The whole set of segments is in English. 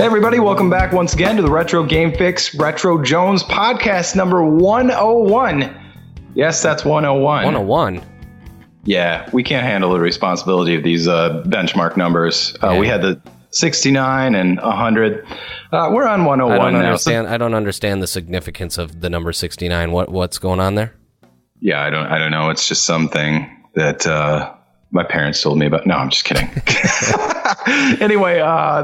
Hey everybody, welcome back once again to the Retro Game Fix Retro Jones podcast number 101. Yes, that's 101. 101? Yeah, we can't handle the responsibility of these benchmark numbers. We had the 69 and 100. We're on 101 now. I don't understand the significance of the number 69. What's going on there? Yeah, I don't know. It's just something that my parents told me about. No, I'm just kidding. Anyway,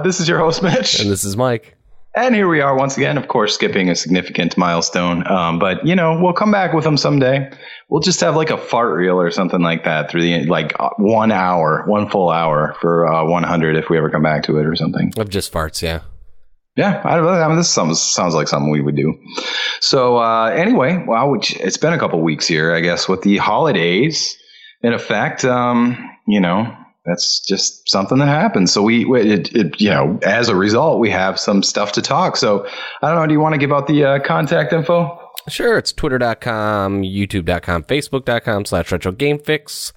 this is your host, Mitch. And this is Mike. And here we are once again, of course, skipping a significant milestone. But, you know, we'll come back with them someday. We'll just have like a fart reel or something like that through the, like 1 hour, 1 full hour for 100 if we ever come back to it or something. Of just farts, yeah. Yeah, I mean, this sounds like something we would do. So anyway, well, it's been a couple weeks here, I guess, with the holidays in effect. You know, that's just something that happens. So you know, as a result, we have some stuff to talk. So I don't know. Do you want to give out the contact info? Sure. It's twitter.com, youtube.com, facebook.com/retrogamefix,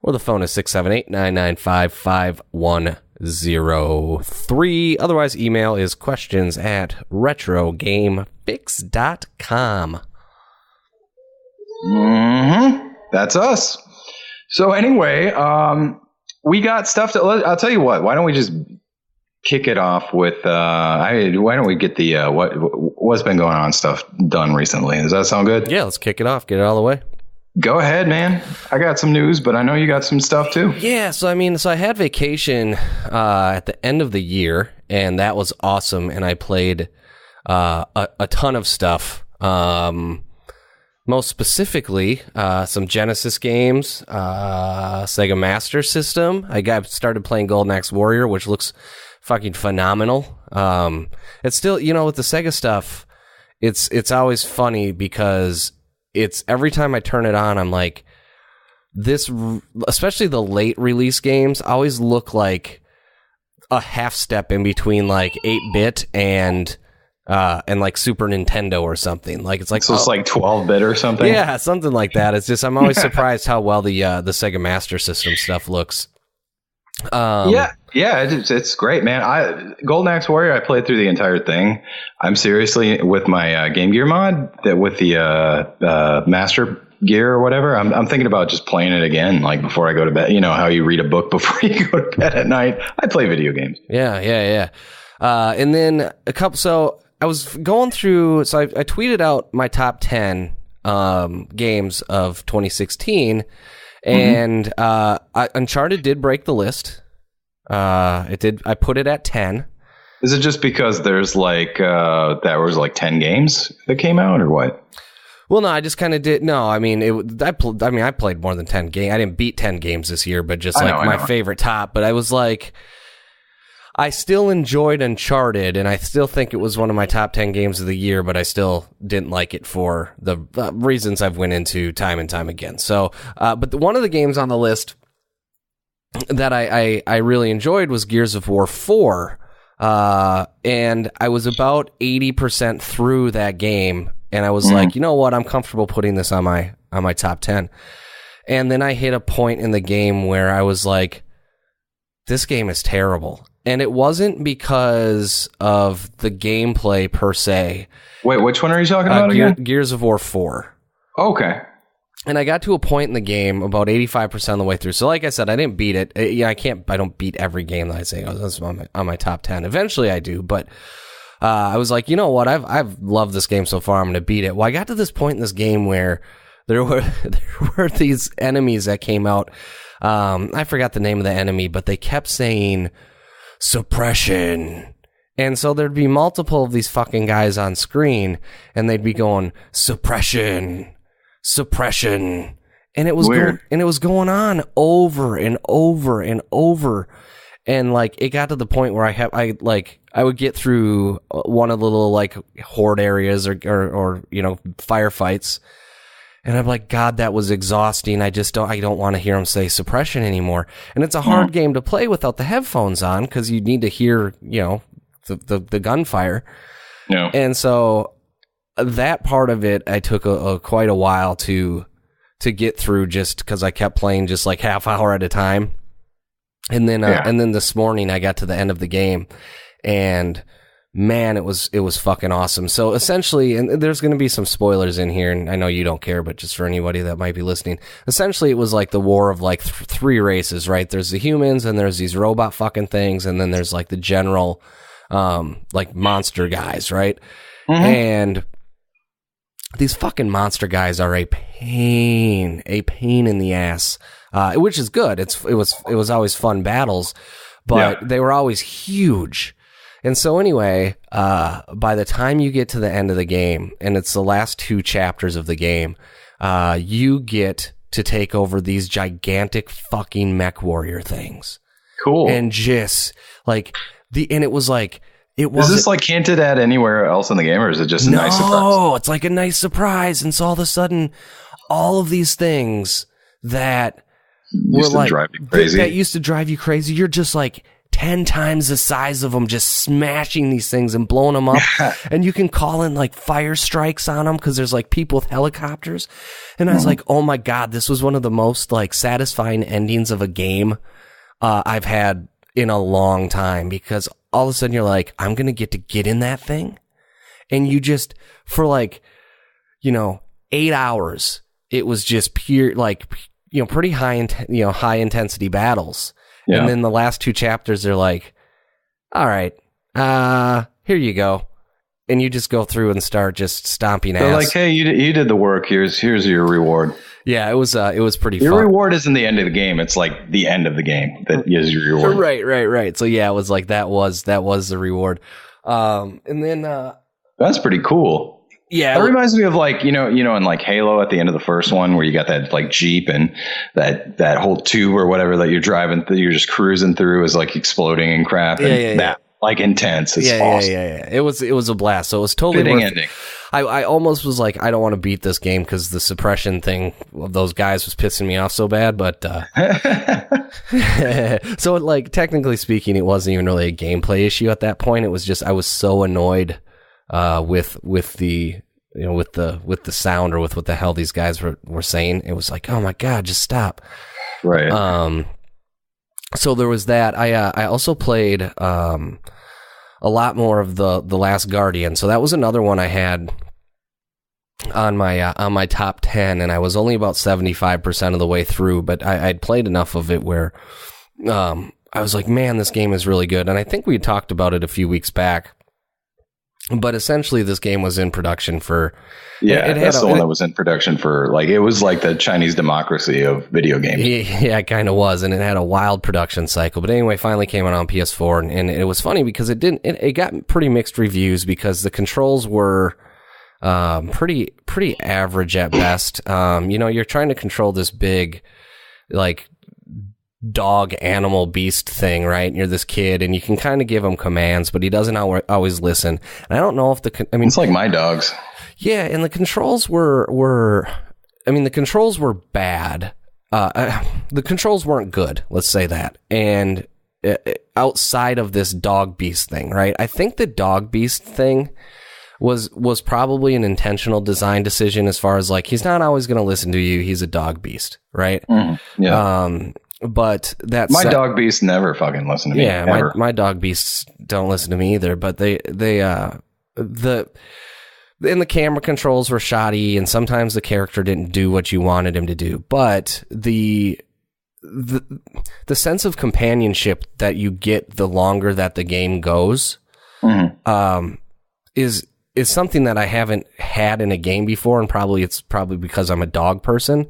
or the phone is 678-995-5103. Otherwise, email is questions@retrogamefix.com. Mm-hmm. That's us. So anyway, we got stuff to. I'll tell you what. Why don't we just kick it off with? Why don't we get the what's been going on stuff done recently? Does that sound good? Yeah, let's kick it off. Get it all the way. Go ahead, man. I got some news, but I know you got some stuff too. Yeah. So I had vacation at the end of the year, and that was awesome. And I played a ton of stuff. Most specifically, some Genesis games, Sega Master System. I started playing Golden Axe Warrior, which looks fucking phenomenal. It's still, you know, with the Sega stuff, it's always funny because it's every time I turn it on, I'm like, this, especially the late release games, always look like a half step in between like 8-bit and like Super Nintendo or something. Like it's like, so it's like 12-bit or something. Yeah, something like that. It's just, I'm always surprised how well the Sega Master System stuff looks. It's great, man. Golden Axe Warrior, I played through the entire thing. I'm seriously with my Game Gear mod, that with the Master Gear or whatever. I'm thinking about just playing it again, like before I go to bed. You know how you read a book before you go to bed at night. I play video games. Yeah. And then so I was going through. So I tweeted out my top 10 games of 2016. And Uncharted did break the list. It did. I put it at 10. Is it just because there's like there was like 10 games that came out, or what? Well, no, I just kind of did. No, I mean, I played more than 10 games. I didn't beat 10 games this year, but just like my favorite top. But I was like, I still enjoyed Uncharted, and I still think it was one of my top 10 games of the year, but I still didn't like it for the reasons I've went into time and time again. So, but one of the games on the list that I really enjoyed was Gears of War 4, and I was about 80% through that game, and I was like, you know what, I'm comfortable putting this on my top 10. And then I hit a point in the game where I was like, this game is terrible. And it wasn't because of the gameplay per se. Wait, which one are you talking about again? Gears of War 4. Okay. And I got to a point in the game about 85% of the way through. So like I said, I didn't beat it. I don't beat every game that I say, that's on my top 10. Eventually I do, but I was like, you know what? I've loved this game so far. I'm going to beat it. Well, I got to this point in this game where there were these enemies that came out. I forgot the name of the enemy, but they kept saying suppression. And so there'd be multiple of these fucking guys on screen, and they'd be going suppression. And it was going on over and over and over. And like it got to the point where I would get through one of the little like horde areas or you know, firefights. And I'm like, God, that was exhausting. I don't want to hear him say suppression anymore. And it's a hard game to play without the headphones on because you need to hear, you know, the gunfire. Yeah. And so that part of it, I took quite a while to get through just because I kept playing just like half hour at a time. And then this morning I got to the end of the game and man, it was fucking awesome. So essentially, and there's going to be some spoilers in here, and I know you don't care, but just for anybody that might be listening, essentially it was like the war of like three races, right? There's the humans, and there's these robot fucking things, and then there's like the general, like monster guys, right? Mm-hmm. And these fucking monster guys are a pain in the ass, which is good. It was always fun battles, but they were always huge. And so anyway, by the time you get to the end of the game, and it's the last 2 chapters of the game, you get to take over these gigantic fucking mech warrior things. Cool. And just like it was like, is this like hinted at anywhere else in the game, or is it just a nice surprise? No, it's like a nice surprise. And so all of a sudden, all of these things that used to drive you crazy. That used to drive you crazy, you're just like 10 times the size of them, just smashing these things and blowing them up. And you can call in like fire strikes on them because there's like people with helicopters. And I was like, oh my God, this was one of the most like satisfying endings of a game I've had in a long time, because all of a sudden you're like, I'm going to get in that thing. And you just, for like, 8 hours, it was just pure, like, pretty high intensity battles. Yeah. And then the last 2 chapters, they're like, all right, here you go. And you just go through and start just stomping ass. They're like, hey, you did the work. Here's your reward. Yeah, it was pretty fun. Your reward isn't the end of the game. It's like the end of the game that is your reward. Right. So yeah, it was like that was the reward. And then that's pretty cool. Yeah, that reminds me of like in like Halo at the end of the first one where you got that like Jeep and that whole tube or whatever that you're driving, you're just cruising through is like exploding and crap. And that like intense. It's awesome. Yeah. It was a blast. So it was totally fitting worth ending. It. I almost was like, I don't want to beat this game because the suppression thing of those guys was pissing me off so bad. But so like technically speaking, it wasn't even really a gameplay issue at that point. It was just I was so annoyed with the with the sound or with what the hell these guys were saying. It was like, oh my God, just stop. Right. So there was that. I also played a lot more of the Last Guardian. So that was another one I had on my top 10, and I was only about 75% of the way through, but I'd played enough of it where I was like, man, this game is really good. And I think we talked about it a few weeks back. But essentially, this game was in production for... Yeah, that's the one that was in production for... Like, it was like the Chinese democracy of video games. Yeah, it kind of was. And it had a wild production cycle. But anyway, finally came out on PS4. And it was funny because it got pretty mixed reviews because the controls were pretty average at best. You're trying to control this big, like... dog animal beast thing, right? And you're this kid and you can kind of give him commands, but he doesn't always listen. And I don't know if it's like my dogs. Yeah, and the controls were bad. The controls weren't good, let's say that. And outside of this dog beast thing, right? I think the dog beast thing was probably an intentional design decision as far as like he's not always going to listen to you. He's a dog beast, right? Yeah. But that's my dog beasts never fucking listen to me. Yeah, my dog beasts don't listen to me either. But the camera controls were shoddy, and sometimes the character didn't do what you wanted him to do. But the sense of companionship that you get the longer that the game goes, is something that I haven't had in a game before, and it's probably because I'm a dog person.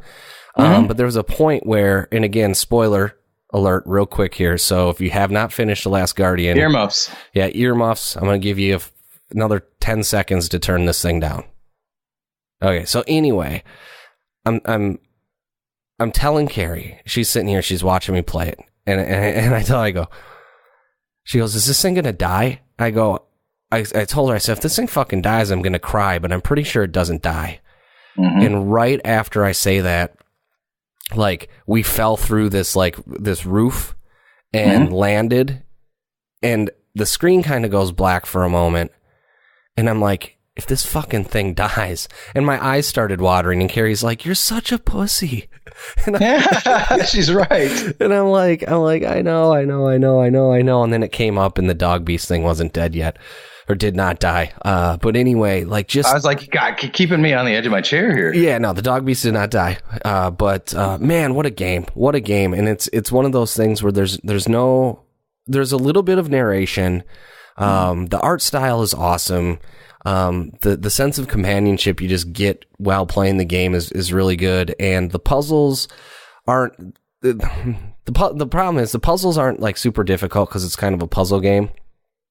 But there was a point where, and again, spoiler alert real quick here. So if you have not finished The Last Guardian... Earmuffs. Yeah, earmuffs. I'm going to give you another 10 seconds to turn this thing down. Okay, so anyway, I'm telling Carrie, she's sitting here, she's watching me play it. And I go, she goes, is this thing going to die? I told her, I said, if this thing fucking dies, I'm going to cry, but I'm pretty sure it doesn't die. And right after I say that, like we fell through this roof and landed, and the screen kind of goes black for a moment, and I'm like, if this fucking thing dies, and my eyes started watering, and Carrie's like, you're such a pussy. And she's right. And I'm like, I know. And then it came up, and the dog beast thing wasn't dead yet, or did not die. But anyway, like, just, I was like, God, keeping me on the edge of my chair here. Yeah, no, the dog beast did not die. But man, what a game. And it's one of those things where there's a little bit of narration. The art style is awesome. The sense of companionship you just get while playing the game is really good, and the puzzles aren't the problem is the puzzles aren't like super difficult because it's kind of a puzzle game.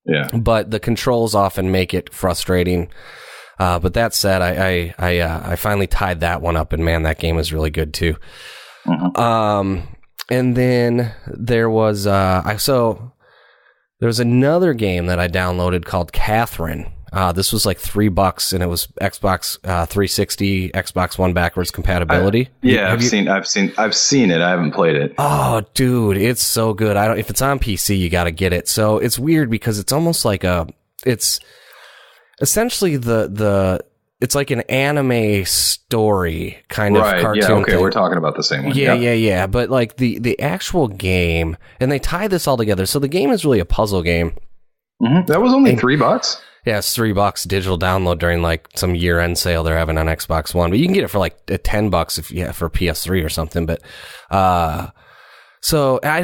Yeah, but the controls often make it frustrating. But that said, I finally tied that one up, and man, that game is really good too. Mm-hmm. And then there was another game that I downloaded called Catherine. This was like $3, and it was Xbox 360, Xbox One backwards compatibility. I've seen it. I haven't played it. Oh, dude, it's so good. If it's on PC, you got to get it. So it's weird because it's almost like it's essentially it's like an anime story kind of cartoon. Yeah, okay, thing. We're talking about the same one. Yeah. But like the actual game, and they tie this all together. So the game is really a puzzle game. Mm-hmm. That was only $3. Yeah, it's $3 digital download during like some year-end sale they're having on Xbox One, but you can get it for like $10 for PS3 or something. But so I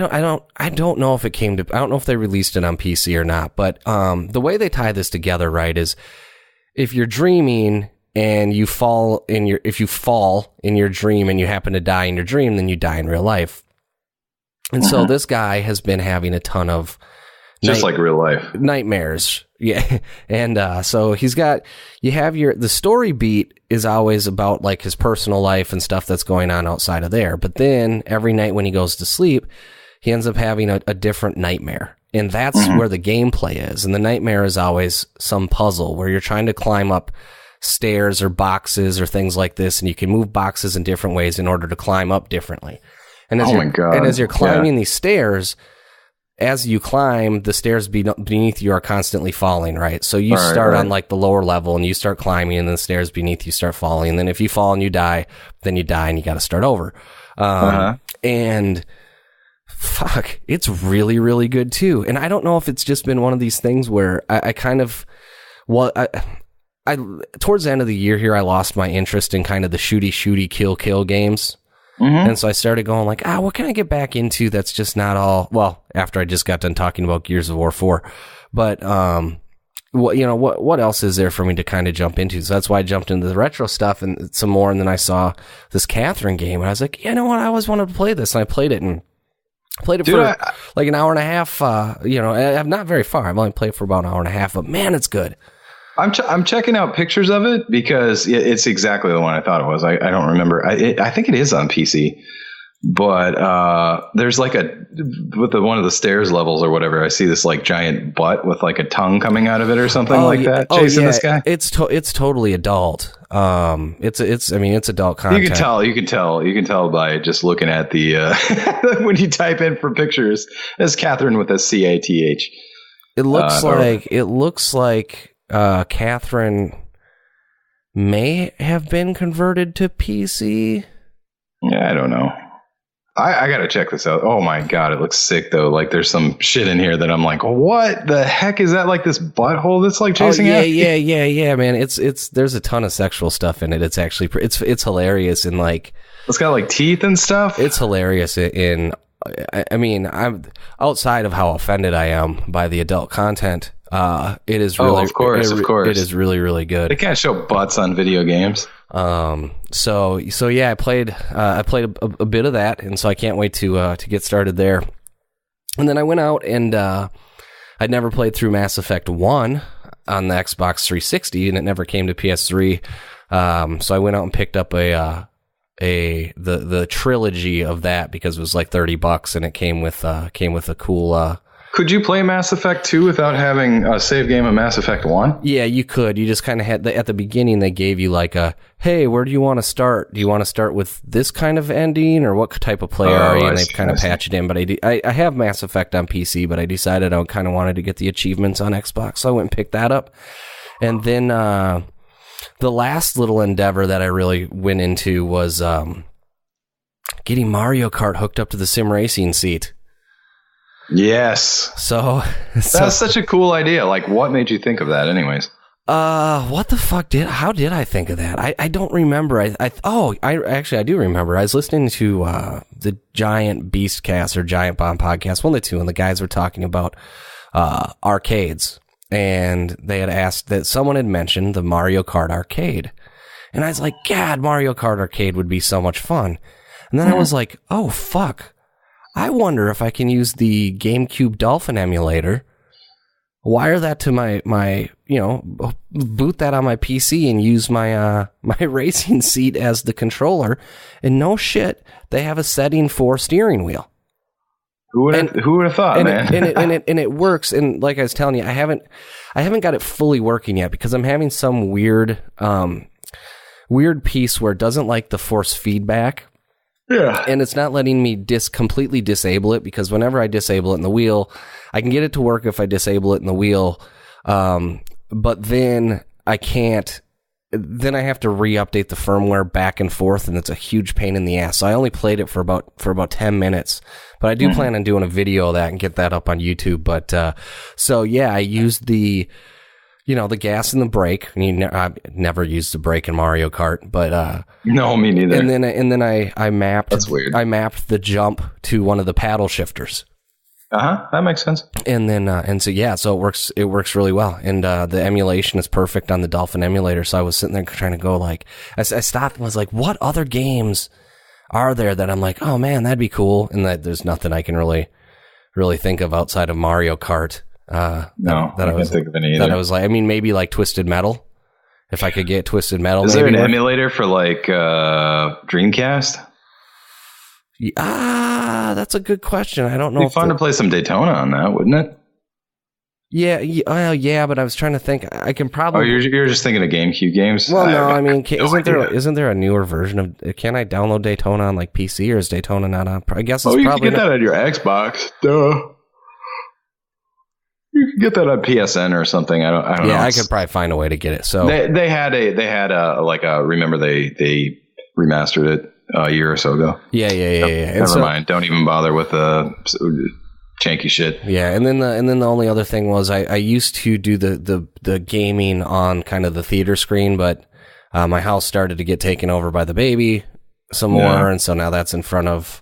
don't know if it came to, I don't know if they released it on PC or not. But the way they tie this together, right, is if you're dreaming and if you fall in your dream and you happen to die in your dream, then you die in real life. And so this guy has been having a ton of just like real life nightmares. Yeah. And so the story beat is always about like his personal life and stuff that's going on outside of there. But then every night when he goes to sleep, he ends up having a different nightmare. And that's where the gameplay is. And the nightmare is always some puzzle where you're trying to climb up stairs or boxes or things like this. And you can move boxes in different ways in order to climb up differently. And as you're climbing these stairs, as you climb, the stairs beneath you are constantly falling, right? So you start on like the lower level and you start climbing, and then the stairs beneath you start falling. And then if you fall and you die, then you die and you got to start over. And fuck, it's really, really good too. And I don't know if it's just been one of these things where I towards the end of the year here, I lost my interest in kind of the shooty, kill games. And so I started going like, what can I get back into that's just not all, well, after I just got done talking about Gears of War 4. But, what else is there for me to kind of jump into? So that's why I jumped into the retro stuff and some more. And then I saw this Catherine game and I was like, you know what? I always wanted to play this. And I played it for like an hour and a half. I'm not very far. I've only played for about an hour and a half, but man, it's good. I'm checking out pictures of it because it's exactly the one I thought it was. I don't remember. I think it is on PC, but there's like with one of the stairs levels or whatever. I see this like giant butt with like a tongue coming out of it or something that, chasing this guy. It's totally adult. It's adult content. You can tell by just looking at the when you type in for pictures as Catherine with a CATH. It looks like. Catherine may have been converted to PC. Yeah, I don't know. I gotta check this out. Oh my god, it looks sick though. Like there's some shit in here that I'm like, what the heck is that? Like this butthole that's like chasing after you? Yeah, man. It's there's a ton of sexual stuff in it. It's actually it's hilarious and like it's got like teeth and stuff. It's hilarious I'm outside of how offended I am by the adult content. It is really, of course. It is really, really good. They can't show butts on video games. So yeah, I played a bit of that, and so I can't wait to get started there. And then I went out and I'd never played through Mass Effect 1 on the Xbox 360, and it never came to PS3. So I went out and picked up the trilogy of that because it was like $30, and it came with a cool. Could you play Mass Effect 2 without having a save game of Mass Effect 1? Yeah, you could. You just kind of had at the beginning they gave you like hey, where do you want to start? Do you want to start with this kind of ending, or what type of player are you? And they've kind of patched it in. But I have Mass Effect on PC, but I decided I kind of wanted to get the achievements on Xbox, so I went and picked that up. And then the last little endeavor that I really went into was getting Mario Kart hooked up to the sim racing seat. Yes. So that's such a cool idea. Like, what made you think of that anyways? What the fuck how did I think of that? I don't remember. I do remember. I was listening to the Giant Beastcast or Giant Bomb podcast, one of the two, and the guys were talking about arcades, and they had asked that someone had mentioned the Mario Kart arcade, and I was like, God, Mario Kart arcade would be so much fun. And then I was like, oh fuck, I wonder if I can use the GameCube Dolphin emulator, wire that to my boot that on my PC and use my my racing seat as the controller. And no shit, they have a setting for steering wheel. Who would have thought, man? And it works. And like I was telling you, I haven't got it fully working yet because I'm having some weird piece where it doesn't like the force feedback. Yeah. And it's not letting me completely disable it, because whenever I disable it in the wheel, I can get it to work if I disable it in the wheel. But then I can't, then I have to re-update the firmware back and forth, and it's a huge pain in the ass. So I only played it for about 10 minutes, but I do plan on doing a video of that and get that up on YouTube. But, so yeah, I used the gas and the brake. I never used the brake in Mario Kart, but no, me neither. And then I mapped. That's weird. I mapped the jump to one of the paddle shifters. That makes sense. And then so it works really well. And the emulation is perfect on the Dolphin emulator. So I was sitting there trying to go like, I stopped and was like, what other games are there that I'm like, oh man, that'd be cool? And that there's nothing I can really think of outside of Mario Kart. No, I can't think of any either. That I was like, I mean, maybe like Twisted Metal. If I could get Twisted Metal. Is there an emulator for like Dreamcast? That's a good question. I don't know. It'd be fun to play some Daytona on that, wouldn't it? Yeah, but I was trying to think. I can probably. Oh, you're just thinking of GameCube games? Well, no, I mean, isn't there a newer version of? Can I download Daytona on like PC, or is Daytona not on? I guess it's you probably. You can get that on your Xbox. Duh. You can get that on PSN or something. I don't know. Yeah, I could probably find a way to get it. So they had remember they remastered it a year or so ago. Yeah. Never mind. Don't even bother with the janky shit. Yeah, and then the only other thing was I used to do the gaming on kind of the theater screen, but my house started to get taken over by the baby some more, and so now that's in front of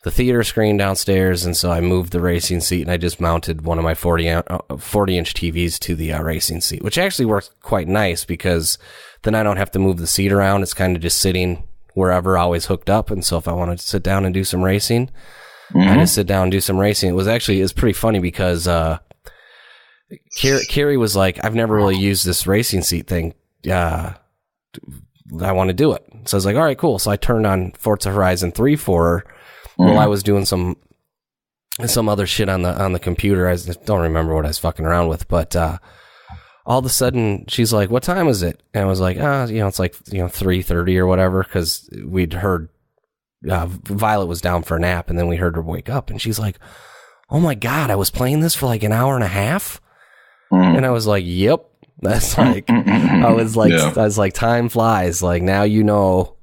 the theater screen downstairs, and so I moved the racing seat, and I just mounted one of my 40-inch TVs to the racing seat, which actually works quite nice because then I don't have to move the seat around. It's kind of just sitting wherever, always hooked up, and so if I wanted to sit down and do some racing, I just sit down and do some racing. It's pretty funny because Carrie was like, I've never really used this racing seat thing. I want to do it. So I was like, all right, cool. So I turned on Forza Horizon 3 for her. Well, I was doing some other shit on the computer. I don't remember what I was fucking around with, but all of a sudden she's like, "What time is it?" And I was like, it's like 3:30 or whatever, because we'd heard Violet was down for a nap, and then we heard her wake up, and she's like, "Oh my god, I was playing this for like an hour and a half," and I was like, "Yep." That's like, I was like, time flies. Like now you know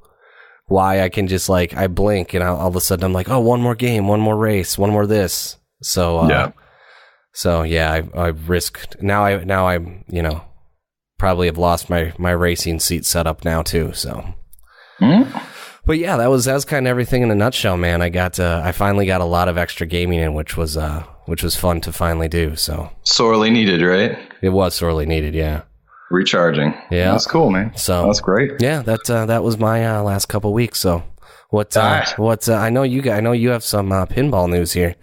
why I can just like, I blink and all of a sudden I'm like, oh, one more game, one more race, one more this. So, I risked, now I'm, probably have lost my racing seat setup now too. So, but yeah, that was kind of everything in a nutshell, man. I finally got a lot of extra gaming in, which was fun to finally do. So sorely needed, right? It was sorely needed. Yeah. Recharging. Yeah, that's cool, man. So that's great. Yeah, that was my last couple weeks. So I know you have some pinball news here.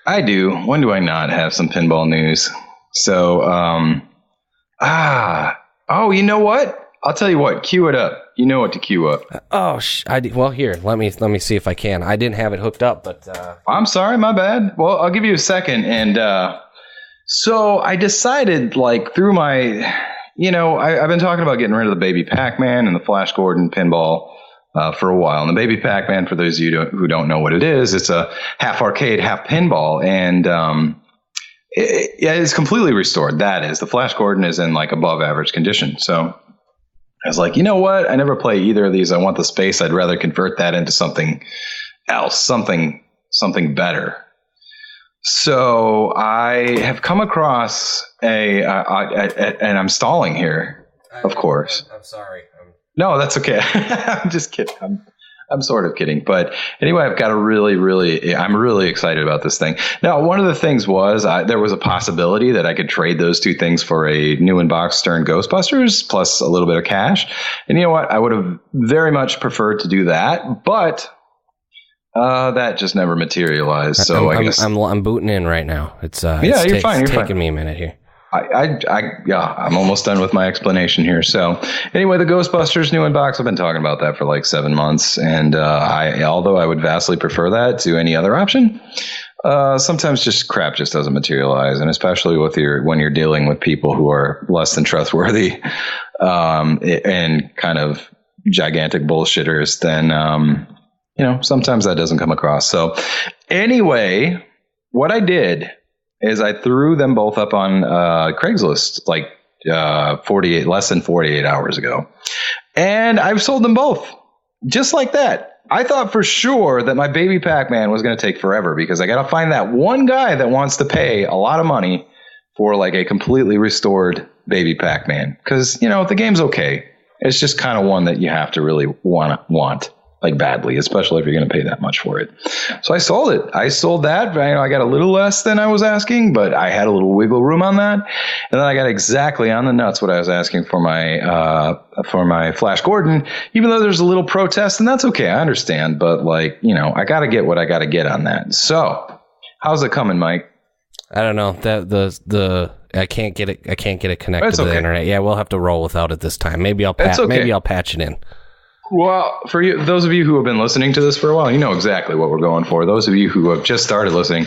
I do. When do I not have some pinball news? So you know what? I'll tell you what. Cue it up. You know what to cue up. Well, here, let me see if I can. I didn't have it hooked up, but I'm sorry, my bad. Well, I'll give you a second. And so I decided, like, through my. I've been talking about getting rid of the Baby Pac-Man and the Flash Gordon pinball for a while. And the Baby Pac-Man, for those of you who don't know what it is, it's a half arcade, half pinball. And It's completely restored. That is, the Flash Gordon is in like above average condition. So I was like, you know what? I never play either of these. I want the space. I'd rather convert that into something else, something better. So I have come across and I'm stalling here, of course. I'm sorry. No, that's okay. I'm just kidding. I'm sort of kidding. But anyway, I've got I'm really excited about this thing. Now, one of the things was there was a possibility that I could trade those two things for a new in-box Stern Ghostbusters plus a little bit of cash. And you know what? I would have very much preferred to do that, but that just never materialized. So I guess I'm booting in right now. It's you're fine. You're taking fine. me a minute here. I'm almost done with my explanation here. So anyway, the Ghostbusters new in-box, I've been talking about that for like 7 months. And although I would vastly prefer that to any other option, sometimes just crap just doesn't materialize. And especially when you're dealing with people who are less than trustworthy and kind of gigantic bullshitters, then, sometimes that doesn't come across. So anyway, what I did is I threw them both up on Craigslist like less than 48 hours ago. And I've sold them both just like that. I thought for sure that my baby Pac-Man was going to take forever because I got to find that one guy that wants to pay a lot of money for like a completely restored baby Pac-Man. Because, the game's okay. It's just kind of one that you have to really want. Like badly, especially if you're going to pay that much for it. So I sold it. I sold that. I got a little less than I was asking, but I had a little wiggle room on that. And then I got exactly on the nuts what I was asking for my Flash Gordon, even though there's a little protest, and that's okay. I understand. But I got to get what I got to get on that. So how's it coming, Mike? I don't know. I can't get it connected to the internet. Yeah, we'll have to roll without it this time. Maybe I'll patch it in. Well, for you, those of you who have been listening to this for a while, you know exactly what we're going for. Those of you who have just started listening,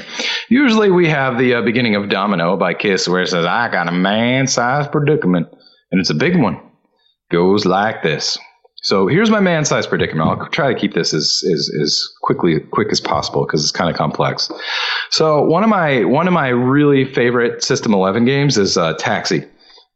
usually we have the beginning of Domino by Kiss where it says, I got a man-sized predicament. And it's a big one. Goes like this. So here's my man-sized predicament. I'll try to keep this as quick as possible because it's kind of complex. So one of my really favorite System 11 games is Taxi.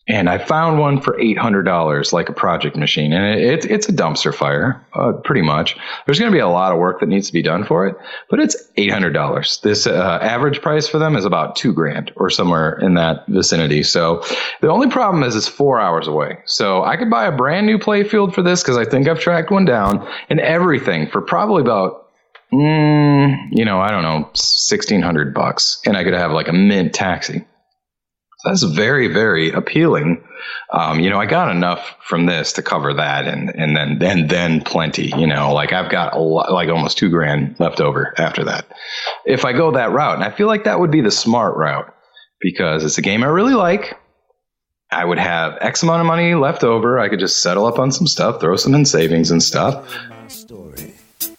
And I found one for $800, like a project machine. And it's a dumpster fire, pretty much. There's going to be a lot of work that needs to be done for it, but it's $800. This average price for them is about $2,000 or somewhere in that vicinity. So the only problem is it's 4 hours away. So I could buy a brand new playfield for this because I think I've tracked one down and everything for probably about, I don't know, $1,600. And I could have like a mint Taxi. That's very, very appealing. I got enough from this to cover that and then plenty, I've got almost $2,000 left over after that. If I go that route, and I feel like that would be the smart route because it's a game I really like. I would have X amount of money left over. I could just settle up on some stuff, throw some in savings and stuff.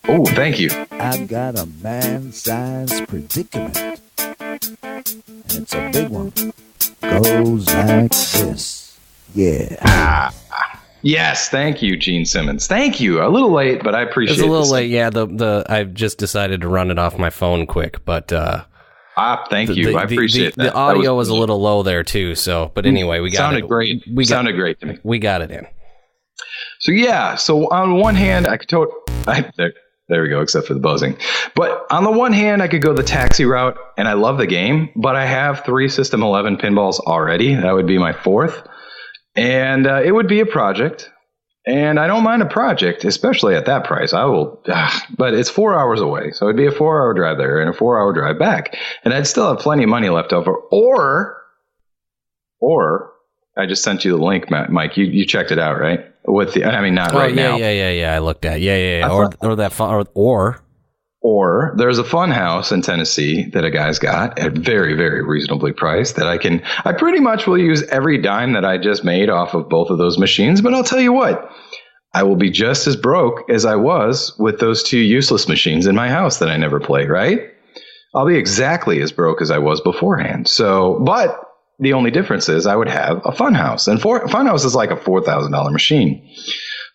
Oh, thank you. I've got a man-sized predicament. And it's a big one. Goes like this. Yeah. Yes, thank you, Gene Simmons. Thank you. A little late, but I appreciate it. It's a little late, yeah. I've just decided to run it off my phone quick, but thank you. I appreciate that. The audio was a little low there too, so but anyway, we got sounded great. Sounded great to me. We got it in. So yeah, on one hand, I could there we go, except for the buzzing. But on the one hand, I could go the Taxi route, and I love the game, but I have 3 System 11 pinballs already. That would be my 4th. And it would be a project. And I don't mind a project, especially at that price. I will, but it's 4 hours away. So it'd be a 4-hour drive there and a 4-hour drive back. And I'd still have plenty of money left over. Or I just sent you the link, Mike. You checked it out, right? Now. Yeah. I looked at Or there's a fun house in Tennessee that a guy's got at very, very reasonably priced that I pretty much will use every dime that I just made off of both of those machines. But I'll tell you what, I will be just as broke as I was with those 2 useless machines in my house that I never played, right? I'll be exactly as broke as I was beforehand. But the only difference is I would have a Funhouse. And Funhouse is like a $4,000 machine.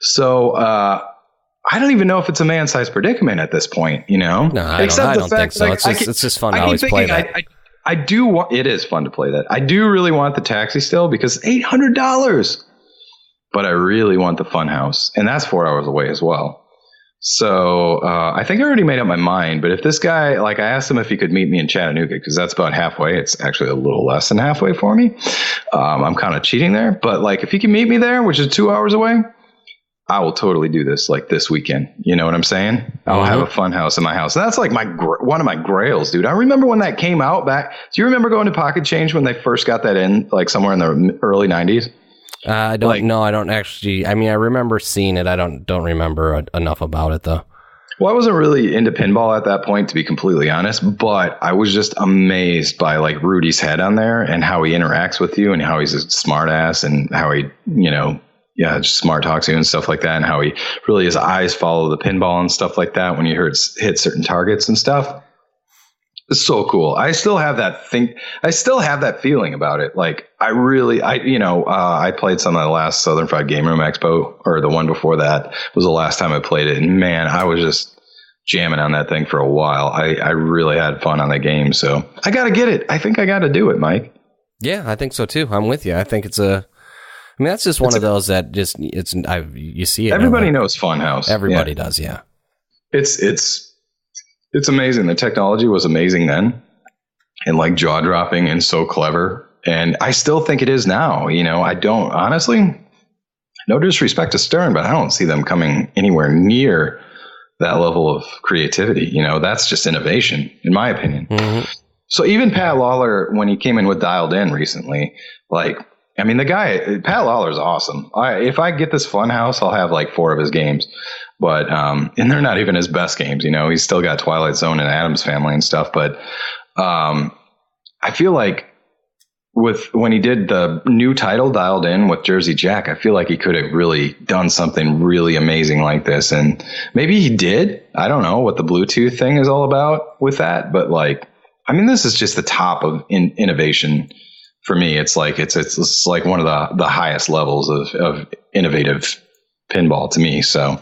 So I don't even know if it's a man-sized predicament at this point, No, I don't think so. It's just fun to always play that. I do want. It is fun to play that. I do really want the Taxi still because $800. But I really want the Funhouse, and that's 4 hours away as well. So I think I already made up my mind. But if this guy, like, I asked him if he could meet me in Chattanooga because that's about halfway. It's actually a little less than halfway for me. I'm kind of cheating there, but like if he can meet me there, which is 2 hours away, I will totally do this like this weekend. You know what I'm saying? I'll have a Funhouse in my house. And that's like one of my grails, dude. I remember when that came out back. Do you remember going to Pocket Change when they first got that in, like somewhere in the early 90s? I don't know. I don't actually. I mean, I remember seeing it. I don't remember enough about it though. Well, I wasn't really into pinball at that point, to be completely honest. But I was just amazed by like Rudy's head on there and how he interacts with you and how he's a smart ass and how he, just smart talks you and stuff like that, and how he really his eyes follow the pinball and stuff like that when you hit certain targets and stuff. It's so cool. I still have that feeling about it. Like I played some of the last Southern Fried Game Room Expo, or the one before that was the last time I played it. And man, I was just jamming on that thing for a while. I really had fun on that game. So I got to get it. I think I got to do it, Mike. Yeah, I think so too. I'm with you. I think that's just one of those that just, you see it. Everybody knows Funhouse. Everybody does. Yeah. It's amazing. The technology was amazing then and like jaw dropping and so clever. And I still think it is now. I don't, honestly, no disrespect to Stern, but I don't see them coming anywhere near that level of creativity. That's just innovation, in my opinion. Mm-hmm. So even Pat Lawler, when he came in with Dialed In recently, the guy, Pat Lawler is awesome. If I get this Funhouse, I'll have like 4 of his games. But, and they're not even his best games, he's still got Twilight Zone and Addams Family and stuff. But, I feel like when he did the new title Dialed In with Jersey Jack, I feel like he could have really done something really amazing like this. And maybe he did. I don't know what the Bluetooth thing is all about with that. But this is just the top of innovation for me. It's like, it's like one of the highest levels of innovative pinball to me. So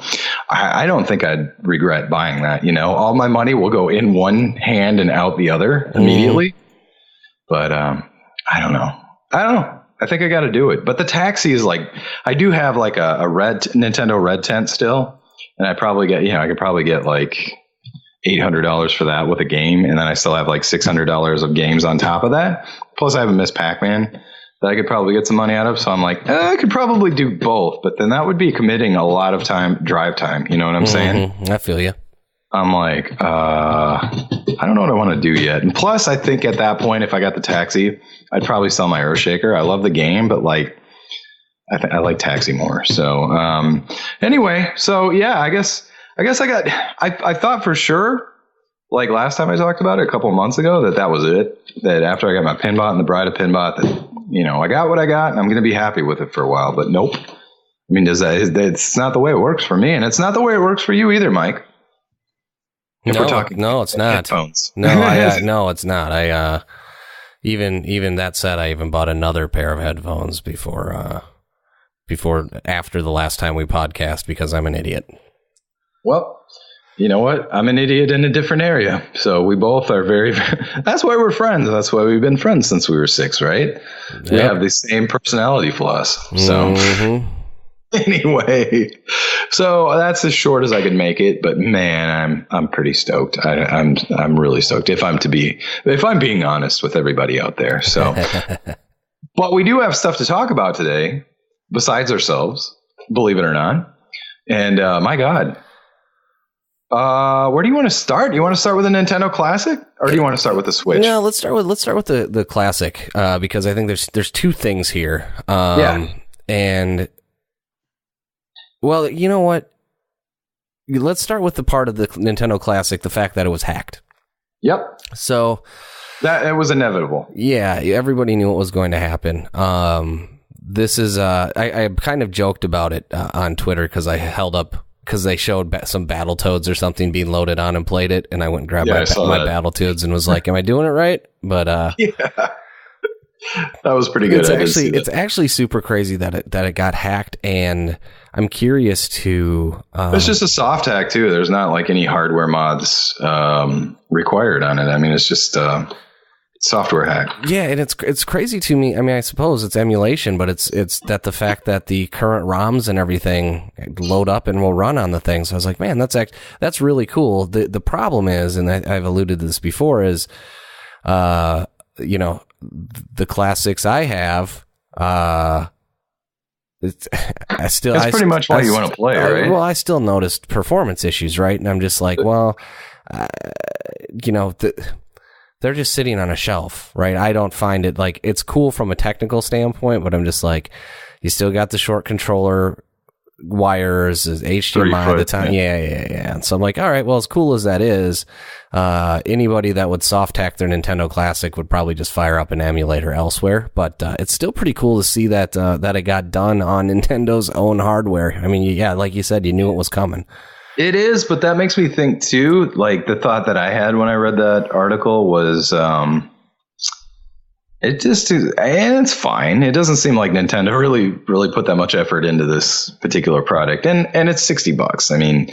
I don't think I'd regret buying that. All my money will go in one hand and out the other immediately. But I don't know. I think I got to do it. But the Taxi is I do have like a red Nintendo Red Tent still, and I probably get I could probably get like $800 for that with a game, and then I still have like $600 of games on top of that. Plus I have a Miss Pac-Man that I could probably get some money out of. So I'm like, I could probably do both, but then that would be committing a lot of drive time. You know what I'm saying? I feel you. I'm like, I don't know what I want to do yet. And plus, I think at that point, if I got the Taxi, I'd probably sell my Earthshaker. I love the game, but I like Taxi more. So anyway, so yeah, I guess I thought for sure, like last time I talked about it a couple of months ago, that was it. That after I got my Pinbot and the Bride of Pinbot, that I got what I got, and I'm going to be happy with it for a while. But nope. It's not the way it works for me, and it's not the way it works for you either, Mike. No, it's not. Headphones. No, it's not. I even that said, I even bought another pair of headphones after the last time we podcast because I'm an idiot. Well, you know what? I'm an idiot in a different area. So we both are very, that's why we're friends. That's why we've been friends since we were 6, right? Yep. We have the same personality flaws. So anyway, so that's as short as I could make it, but man, I'm pretty stoked. I'm really stoked if I'm being honest with everybody out there. So, but we do have stuff to talk about today besides ourselves, believe it or not. And, my God, where do you want to start? Do you want to start with a Nintendo Classic, or do you want to start with the Switch? No, let's start with the Classic, because I think there's 2 things here. And well, you know what? Let's start with the part of the Nintendo Classic, the fact that it was hacked. Yep. So that it was inevitable. Yeah, everybody knew what was going to happen. This is I kind of joked about it on Twitter because I held up. Because they showed some Battletoads or something being loaded on and played it, and I went and grabbed my Battletoads and was like, "Am I doing it right?" But yeah, that was pretty good. It's actually super crazy that it got hacked, and I'm curious to. It's just a soft hack too. There's not like any hardware mods required on it. I mean, it's just software hack. Yeah, and it's crazy to me. I mean, I suppose it's emulation, but it's that the fact that the current ROMs and everything load up and will run on the thing. So I was like, man, that's really cool. The problem is, and I've alluded to this before, is the classics I have. That's pretty much why you want to play, right? Well, I still noticed performance issues, right? And I'm just like, well, they're just sitting on a shelf, right? I don't find it like it's cool from a technical standpoint, but I'm just like, you still got the short controller wires, HDMI at the time. Yeah. And so I'm like, all right, well, as cool as that is, anybody that would soft hack their Nintendo Classic would probably just fire up an emulator elsewhere. But it's still pretty cool to see that it got done on Nintendo's own hardware. I mean, yeah, like you said, you knew it was coming. It is, but that makes me think too, like the thought that I had when I read that article was, and it's fine. It doesn't seem like Nintendo really put that much effort into this particular product, and it's $60. I mean,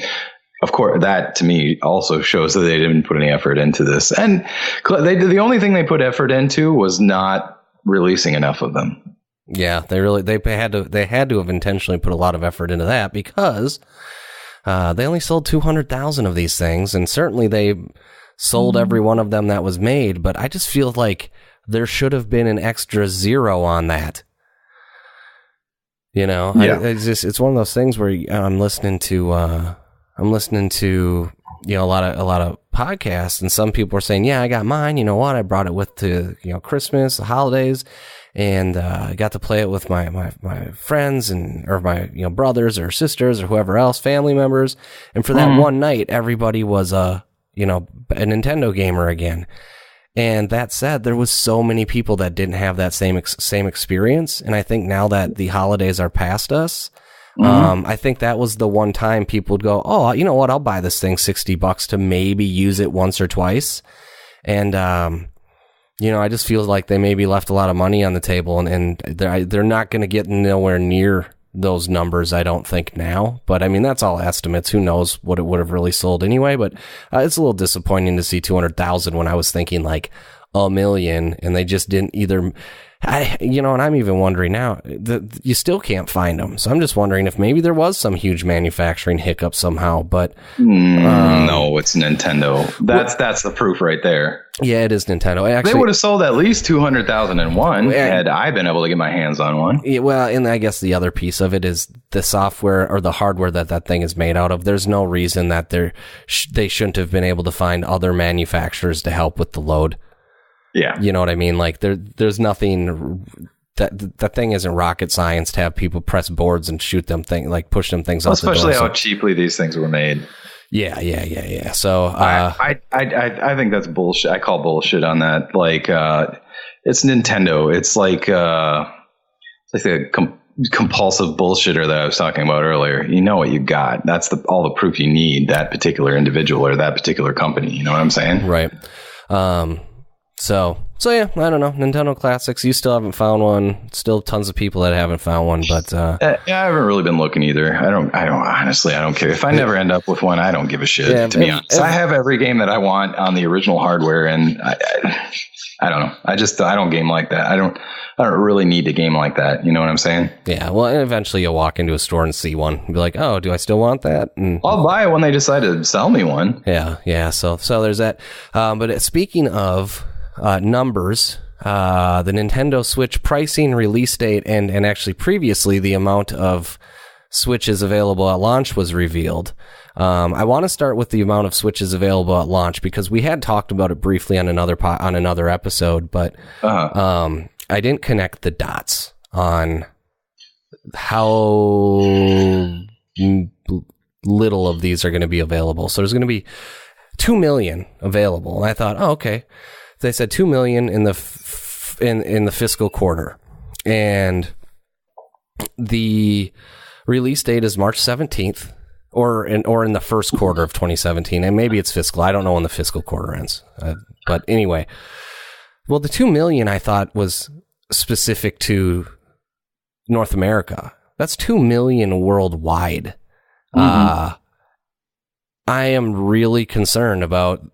of course, that to me also shows that they didn't put any effort into this, and the only thing they put effort into was not releasing enough of them. Yeah, they had to have intentionally put a lot of effort into that because they only sold 200,000 of these things, and certainly they sold every one of them that was made. But I just feel like there should have been an extra 0 on that. Yeah. It's one of those things where I'm listening to a lot of podcasts, and some people are saying, yeah, I got mine. You know what? I brought it with to Christmas, the holidays. And I got to play it with my friends or my brothers or sisters or whoever else, family members. And for that one night, everybody was a Nintendo gamer again. And that said, there was so many people that didn't have that same experience. And I think now that the holidays are past us, I think that was the one time people would go, oh, you know what? I'll buy this thing $60 to maybe use it once or twice. And I just feel like they maybe left a lot of money on the table, and they're not going to get nowhere near those numbers, I don't think, now. But, I mean, that's all estimates. Who knows what it would have really sold anyway. But it's a little disappointing to see 200,000 when I was thinking like 1 million, and they just didn't either. And I'm even wondering now, you still can't find them. So I'm just wondering if maybe there was some huge manufacturing hiccup somehow. But no, it's Nintendo. That's the proof right there. Yeah, it is Nintendo. They would have sold at least 200,001 had I been able to get my hands on one. Yeah, well, and I guess the other piece of it is the software or the hardware that thing is made out of. There's no reason that they shouldn't have been able to find other manufacturers to help with the load. Yeah. You know what I mean? Like there's nothing that thing isn't rocket science to have people press boards and shoot them push them things out the door. Especially how cheaply these things were made. Yeah. So I think that's bullshit. I call bullshit on that. Like it's Nintendo. It's like a compulsive bullshitter that I was talking about earlier. You know what you got. That's all the proof you need, that particular individual or that particular company. You know what I'm saying? Right. So yeah, I don't know. Nintendo Classics, you still haven't found one. Still tons of people that haven't found one, but I haven't really been looking either. I don't honestly, I don't care. If I never end up with one, I don't give a shit, to be honest. I have every game that I want on the original hardware, and I don't know. I don't game like that. I don't really need a game like that. You know what I'm saying? Yeah. Well, and eventually you'll walk into a store and see one and be like, oh, do I still want that? And I'll buy it when they decide to sell me one. Yeah. So there's that. But speaking of numbers, the Nintendo Switch pricing, release date, and actually previously the amount of Switches available at launch was revealed. I want to start with the amount of Switches available at launch because we had talked about it briefly on another episode, but I didn't connect the dots on how little of these are going to be available. So there's going to be 2 million available, and I thought, oh, okay. They said 2 million in the fiscal quarter, and the release date is March 17th, or in the first quarter of 2017, and maybe it's fiscal. I don't know when the fiscal quarter ends, but anyway. Well, the 2 million I thought was specific to North America. That's 2 million worldwide. I am really concerned about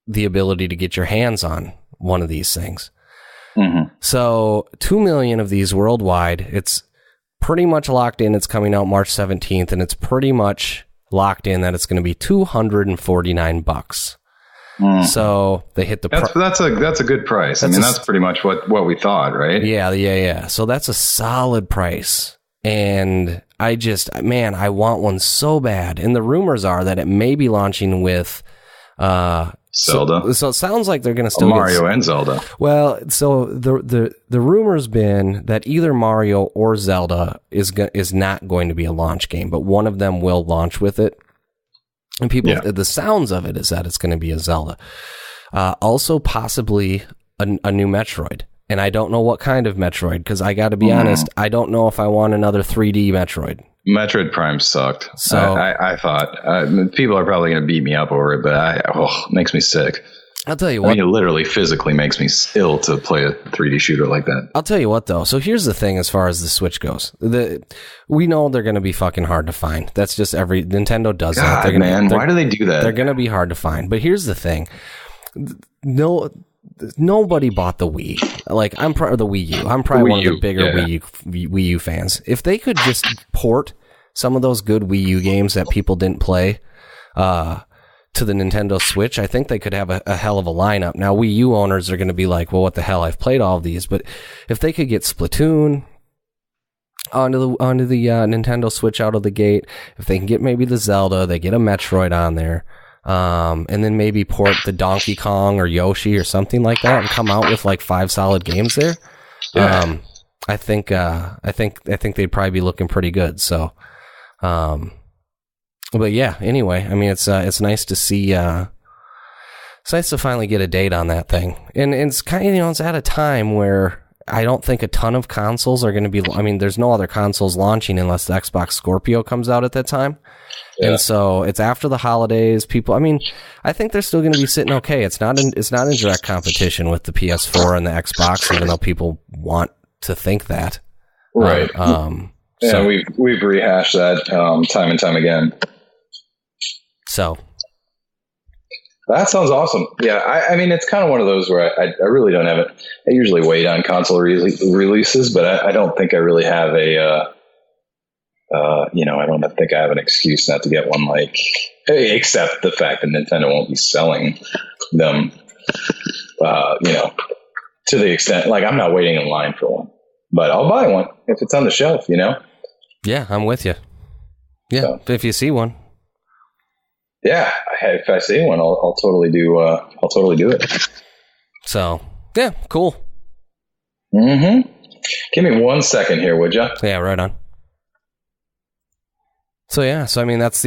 the ability to get your hands on one of these things. Mm-hmm. So 2 million of these worldwide. It's pretty much locked in. It's coming out March 17th, and it's pretty much locked in that it's going to be $249. So they hit the that's a good price. That's pretty much what we thought, right? Yeah. So that's a solid price. And I want one so bad. And the rumors are that it may be launching with Zelda. So it sounds like they're going to still Mario and Zelda. Well, so the rumor's been that either Mario or Zelda is not going to be a launch game, but one of them will launch with it. And the sounds of it is that it's going to be a Zelda. Also, possibly a new Metroid. And I don't know what kind of Metroid, because I got to be honest, I don't know if I want another 3D Metroid. Metroid Prime sucked. So I thought people are probably going to beat me up over it, but it makes me sick. I'll tell you what. It literally physically makes me ill to play a 3D shooter like that. I'll tell you what, though. So here's the thing as far as the Switch goes. We know they're going to be fucking hard to find. That's just Nintendo does that. Why do they do that? They're going to be hard to find. But here's the thing. Nobody bought the Wii. Like, the Wii U. I'm probably one of the bigger Wii U fans. If they could just port some of those good Wii U games that people didn't play to the Nintendo Switch, I think they could have a hell of a lineup. Now, Wii U owners are going to be like, well, what the hell? I've played all of these. But if they could get Splatoon onto the Nintendo Switch out of the gate, if they can get maybe the Zelda, they get a Metroid on there, and then maybe port the Donkey Kong or Yoshi or something like that, and come out with like 5 solid games there. Yeah. I think they'd probably be looking pretty good. So, but yeah. Anyway, it's nice to see. It's nice to finally get a date on that thing, and it's kind of it's at a time where I don't think a ton of consoles are going to be. There's no other consoles launching unless the Xbox Scorpio comes out at that time. Yeah. And so it's after the holidays. People, I think they're still going to be sitting okay. It's not in direct competition with the PS4 and the Xbox, even though people want to think that. Right. So we've rehashed that time and time again. So that sounds awesome. Yeah, it's kind of one of those where I really don't have it. I usually wait on console releases, but I don't think I really have I don't think I have an excuse not to get one, except the fact that Nintendo won't be selling them, to the extent, I'm not waiting in line for one, but I'll buy one if it's on the shelf, Yeah, I'm with you. Yeah, so, if you see one. Yeah, if I see one, I'll totally do. I'll totally do it. So yeah, cool. Mm-hmm. Give me 1 second here, would you? Yeah, right on. So yeah, that's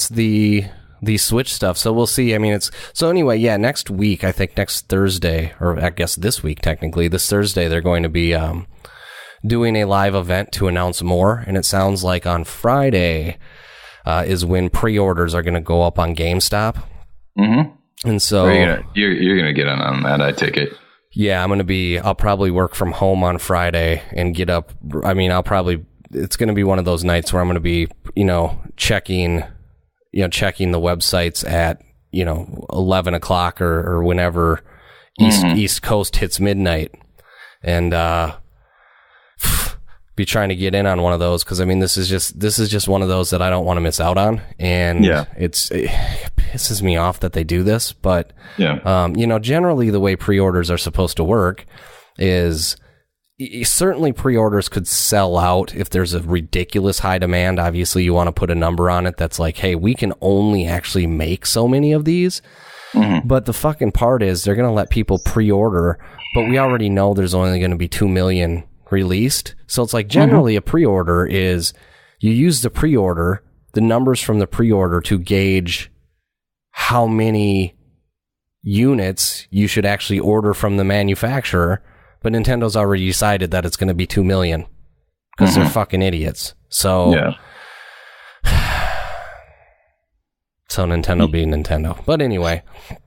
the Switch stuff. So we'll see. Anyway. Yeah, next week, I think next Thursday, or I guess this week technically, this Thursday, they're going to be doing a live event to announce more, and it sounds like on Friday is when pre-orders are going to go up on GameStop. Mm-hmm. And so you're gonna get in on that, I take it. Yeah, I'll probably work from home on Friday and get up. It's going to be one of those nights where I'm going to be, checking the websites at, 11 o'clock or whenever East Coast hits midnight, and be trying to get in on one of those, because this is just one of those that I don't want to miss out on, and it pisses me off that they do this, but generally the way pre-orders are supposed to work is certainly pre-orders could sell out if there's a ridiculous high demand. Obviously you want to put a number on it that's like, hey, we can only actually make so many of these. Mm-hmm. But the fucking part is they're going to let people pre-order, but we already know there's only going to be 2 million released. So it's like generally a pre-order is you use the pre-order, the numbers from the pre-order to gauge how many units you should actually order from the manufacturer. But Nintendo's already decided that it's going to be 2 million because they're fucking idiots. So, so Nintendo being Nintendo. But anyway.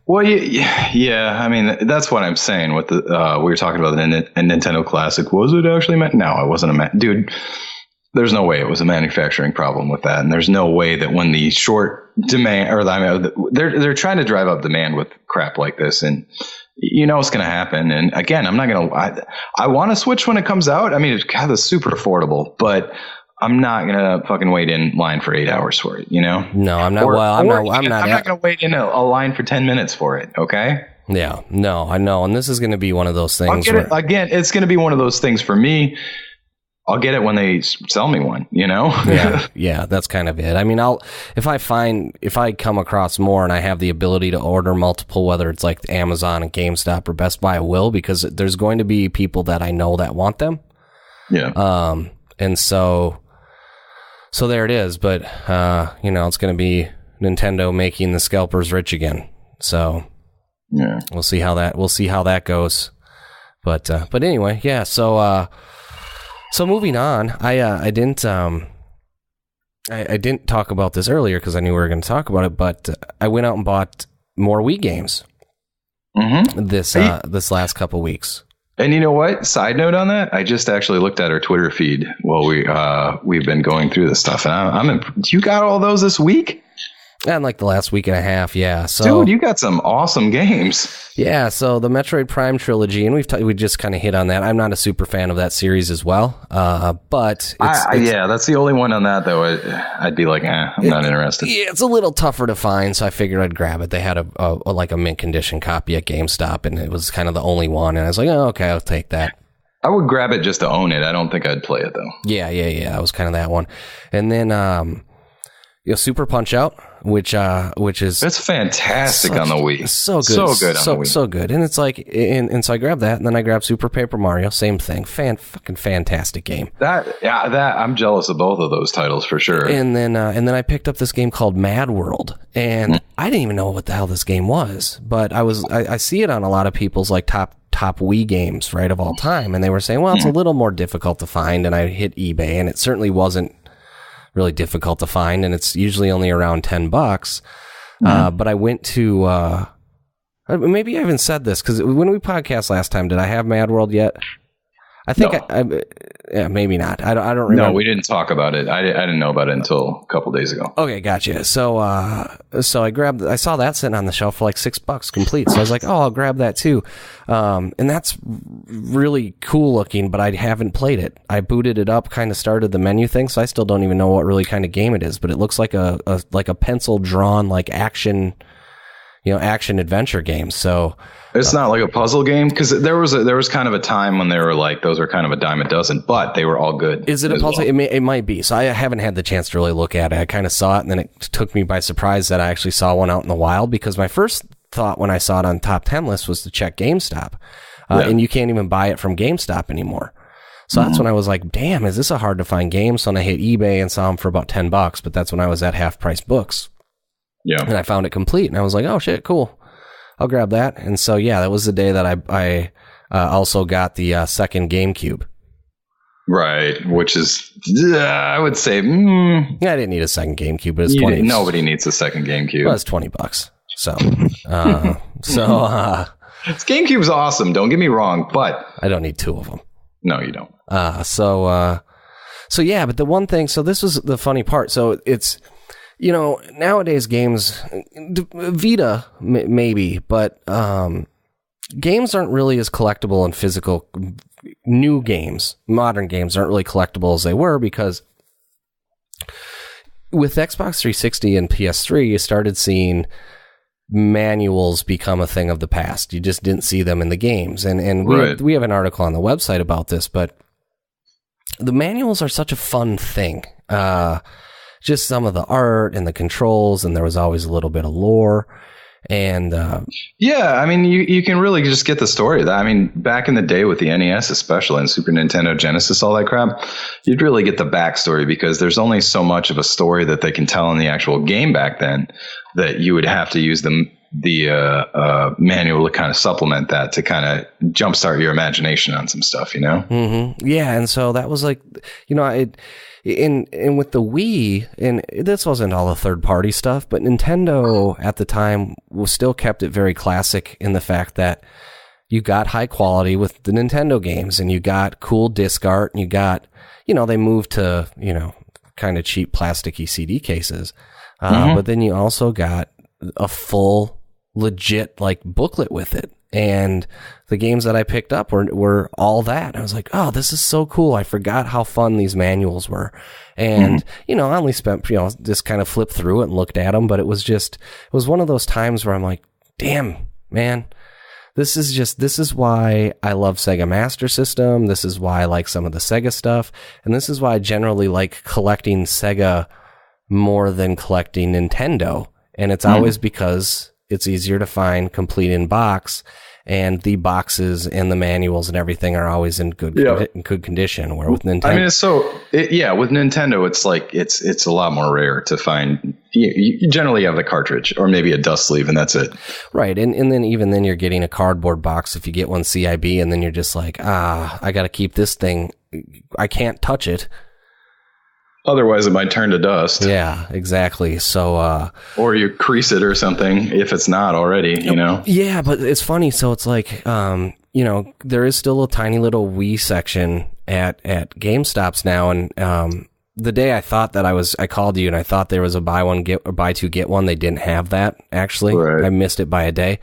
Well, yeah. That's what I'm saying. With the we were talking about the Nintendo Classic. Was it actually meant? No, it wasn't dude. There's no way it was a manufacturing problem with that, and there's no way that when the short demand, they're trying to drive up demand with crap like this, and you know it's going to happen. And again, I'm not going to. I want to Switch when it comes out. I mean, it's super affordable, but I'm not going to fucking wait in line for 8 hours for it. You know? No, I'm not. I'm not going to wait in a line for 10 minutes for it. Okay. Yeah. No, I know. And this is going to be one of those things. Again, it's going to be one of those things for me. I'll get it when they sell me one, you know? Yeah, that's kind of it. I mean, if I come across more and I have the ability to order multiple, whether it's like Amazon and GameStop or Best Buy, I will, because there's going to be people that I know that want them. Yeah. And so there it is. But, it's going to be Nintendo making the scalpers rich again. So yeah, we'll see how that goes. But anyway, yeah. So moving on, I didn't talk about this earlier because I knew we were going to talk about it, but I went out and bought more Wii games this last couple weeks. And you know what? Side note on that, I just actually looked at our Twitter feed while we've been going through this stuff, and you got all those this week? And like the last week and a half, yeah. So, dude, you got some awesome games. Yeah, so the Metroid Prime trilogy, and we just kind of hit on that. I'm not a super fan of that series as well, but that's the only one on that though. I'd be like, I'm not interested. Yeah, it's a little tougher to find, so I figured I'd grab it. They had a mint condition copy at GameStop, and it was kind of the only one, and I was like, oh, okay, I'll take that. I would grab it just to own it. I don't think I'd play it though. Yeah, that was kind of that one, and then Super Punch Out, which is it's fantastic on the Wii. So good on the Wii. So good. And it's like, and so I grabbed that, and then I grabbed Super Paper Mario, same thing, fucking fantastic game. That I'm jealous of both of those titles for sure. And then I picked up this game called Mad World, and I didn't even know what the hell this game was, but I see it on a lot of people's like top Wii games, right, of all time, and they were saying, well, it's a little more difficult to find, and I hit eBay, and it certainly wasn't really difficult to find, and it's usually only around $10. But I went to maybe I even said this because when we podcast last time, did I have Mad World yet? I think no. Maybe not. I don't remember. No, we didn't talk about it. I didn't know about it until a couple days ago. Okay, gotcha. So I saw that sitting on the shelf for like $6 complete. So I was like, oh, I'll grab that too. And that's really cool looking, but I haven't played it. I booted it up, kind of started the menu thing, so I still don't even know what really kind of game it is. But it looks like a pencil drawn like action adventure game. So it's not like a puzzle game, because there was kind of a time when they were like, those are kind of a dime a dozen, but they were all good. Is it a puzzle? Well. It might be. So I haven't had the chance to really look at it. I kind of saw it, and then it took me by surprise that I actually saw one out in the wild, because my first thought when I saw it on top 10 list was to check GameStop. And you can't even buy it from GameStop anymore. So that's when I was like, damn, is this a hard to find game? So then I hit eBay and saw them for about $10, but that's when I was at Half Price Books. Yeah. And I found it complete, and I was like, oh shit, cool. I'll grab that. And so, yeah, that was the day that I also got the second GameCube. Right, which is, I would say, yeah, I didn't need a second GameCube, but it's $20. Nobody needs a second GameCube. Well, it's $20. So, GameCube's awesome. Don't get me wrong, but I don't need two of them. No, you don't. So yeah, but the one thing, so this was the funny part. So it's, nowadays games, Vita maybe, but games aren't really as collectible and physical. New games, modern games aren't really collectible as they were, because with Xbox 360 and PS3, you started seeing manuals become a thing of the past. You just didn't see them in the games. And we have an article on the website about this, but the manuals are such a fun thing. Just some of the art and the controls, and there was always a little bit of lore. And yeah, I mean, you can really just get the story of that. I mean, back in the day with the NES, especially, and Super Nintendo, Genesis, all that crap, you'd really get the backstory, because there's only so much of a story that they can tell in the actual game back then, that you would have to use the manual to kind of supplement that, to kind of jumpstart your imagination on some stuff, Mm-hmm. Yeah, and so that was like, And with the Wii, and this wasn't all the third-party stuff, but Nintendo at the time was still kept it very classic in the fact that you got high quality with the Nintendo games, and you got cool disc art, and you got, they moved to, kind of cheap plasticky CD cases. But then you also got a full, legit, like, booklet with it. And the games that I picked up were all that. I was like, oh, this is so cool. I forgot how fun these manuals were. And, I only spent, just kind of flipped through it and looked at them. But it was one of those times where I'm like, damn, man, this is why I love Sega Master System. This is why I like some of the Sega stuff. And this is why I generally like collecting Sega more than collecting Nintendo. And it's always because it's easier to find complete in box, and the boxes and the manuals and everything are always in good condition. Where with Nintendo, with Nintendo, it's like it's a lot more rare to find. You generally have the cartridge or maybe a dust sleeve, and that's it. Right, and then even then you're getting a cardboard box if you get one CIB, and then you're just like, I got to keep this thing. I can't touch it. Otherwise, it might turn to dust. Yeah, exactly. So, or you crease it or something if it's not already, Yeah, but it's funny. So it's like, there is still a tiny little Wii section at GameStops now. And the day I thought that I called you and I thought there was a buy two get one. They didn't have that actually. Right. I missed it by a day,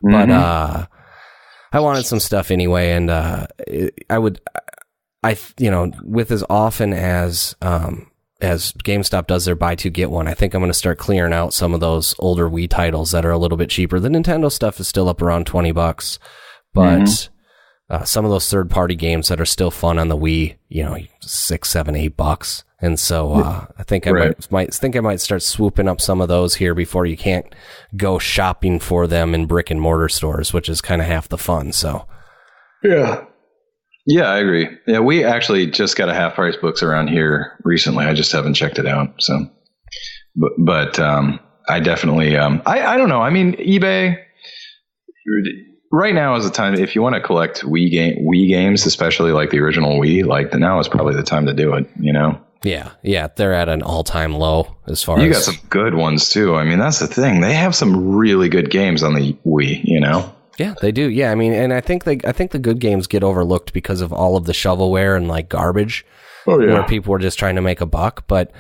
but I wanted some stuff anyway, and with as often as GameStop does their buy two get one, I think I'm going to start clearing out some of those older Wii titles that are a little bit cheaper. The Nintendo stuff is still up around $20, but some of those third party games that are still fun on the Wii, $6, $7, $8. And so I think I might start swooping up some of those here before you can't go shopping for them in brick and mortar stores, which is kind of half the fun. So yeah, I agree. Yeah, we actually just got a half price books around here recently. I just haven't checked it out. So, but I definitely, I don't know. I mean, eBay right now is the time. If you want to collect Wii games, especially like the original Wii, like now is probably the time to do it. Yeah, they're at an all-time low as far as... You got some good ones too. I mean, that's the thing. They have some really good games on the Wii, Yeah, they do. Yeah, I mean, and I think the good games get overlooked because of all of the shovelware and like garbage, where people are just trying to make a buck. But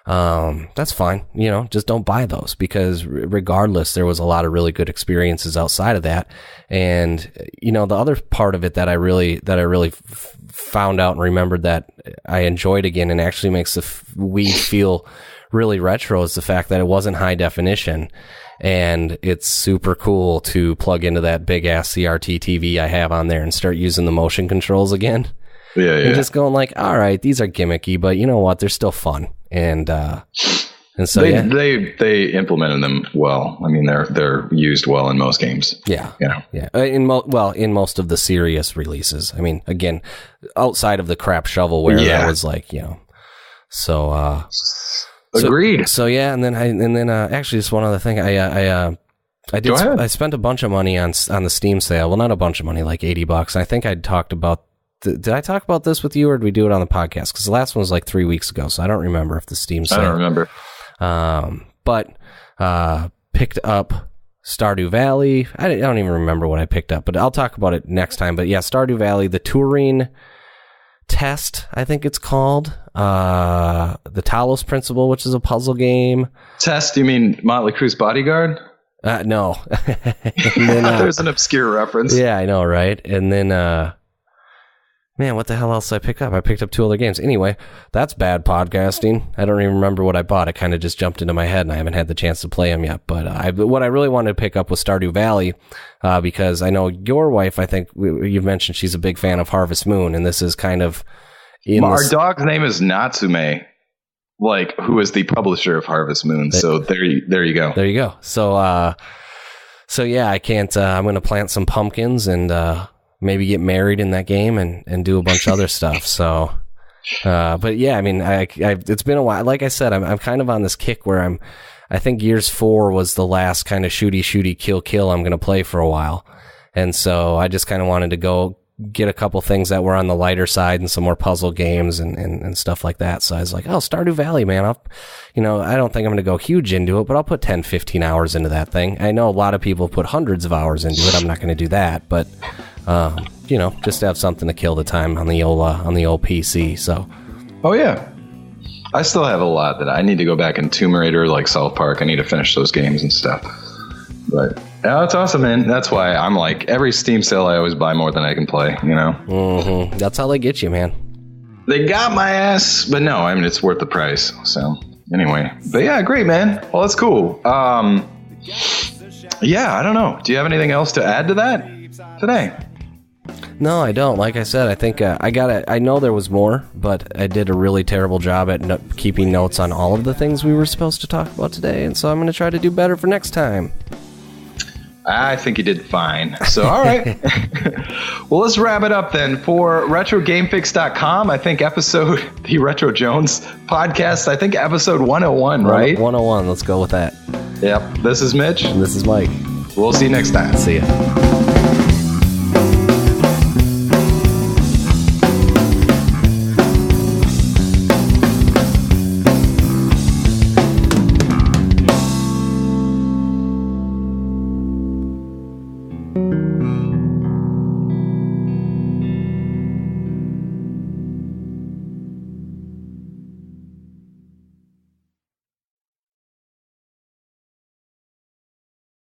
that's fine. Just don't buy those, because regardless, there was a lot of really good experiences outside of that. And the other part of it that I really found out and remembered that I enjoyed again and actually makes the Wii feel really retro is the fact that it wasn't high definition. And it's super cool to plug into that big ass CRT TV I have on there and start using the motion controls again. Yeah. And just going like, all right, these are gimmicky, but you know what? They're still fun. And so they implemented them well. I mean, they're used well in most games. Yeah. In most of the serious releases. I mean, again, outside of the crap shovelware, that was like, so. Agreed. So yeah, and then actually just one other thing. I spent a bunch of money on the Steam sale. Well, not a bunch of money, like $80. I think I talked about. Did I talk about this with you, or did we do it on the podcast? Because the last one was like 3 weeks ago, so I don't remember if the Steam sale. I don't remember. But picked up Stardew Valley. I don't even remember what I picked up, but I'll talk about it next time. But yeah, Stardew Valley, the Turing Test, I think it's called. The Talos Principle, which is a puzzle game. Test? You mean Motley Crue's Bodyguard? No. And then, there's an obscure reference. Yeah, I know, right? And then, man, what the hell else did I pick up? I picked up 2 other games. Anyway, that's bad podcasting. I don't even remember what I bought. It kind of just jumped into my head, and I haven't had the chance to play them yet. But what I really wanted to pick up was Stardew Valley, because I know your wife, I think you've mentioned she's a big fan of Harvest Moon, and this is kind of... Our dog's name is Natsume, who is the publisher of Harvest Moon. So there you go. There you go. So yeah, I can't... I'm going to plant some pumpkins and... maybe get married in that game and do a bunch of other stuff. So, but yeah, I mean, it's been a while. Like I said, I'm kind of on this kick where I think Gears 4 was the last kind of shooty, kill I'm going to play for a while. And so I just kind of wanted to go get a couple things that were on the lighter side and some more puzzle games and stuff like that. So I was like, oh, Stardew Valley, man. I don't think I'm going to go huge into it, but I'll put 10, 15 hours into that thing. I know a lot of people put hundreds of hours into it. I'm not going to do that, but, just to have something to kill the time on the old PC. So. Oh yeah. I still have a lot that I need to go back in Tomb Raider, like South Park. I need to finish those games and stuff. But Yeah, that's awesome, man. That's why I'm like, every Steam sale, I always buy more than I can play, you know? Mm-hmm. That's how they get you, man. They got my ass, but no, I mean, it's worth the price. So, anyway. But yeah, great, man. Well, that's cool. Yeah, I don't know. Do you have anything else to add to that today? No, I don't. Like I said, I think I know there was more, but I did a really terrible job at keeping notes on all of the things we were supposed to talk about today, and so I'm going to try to do better for next time. I think you did fine. So, all right. Well, let's wrap it up then. For RetroGameFix.com, I think the Retro Jones podcast, I think episode 101, right? 101, let's go with that. Yep. This is Mitch. And this is Mike. We'll see you next time. See ya.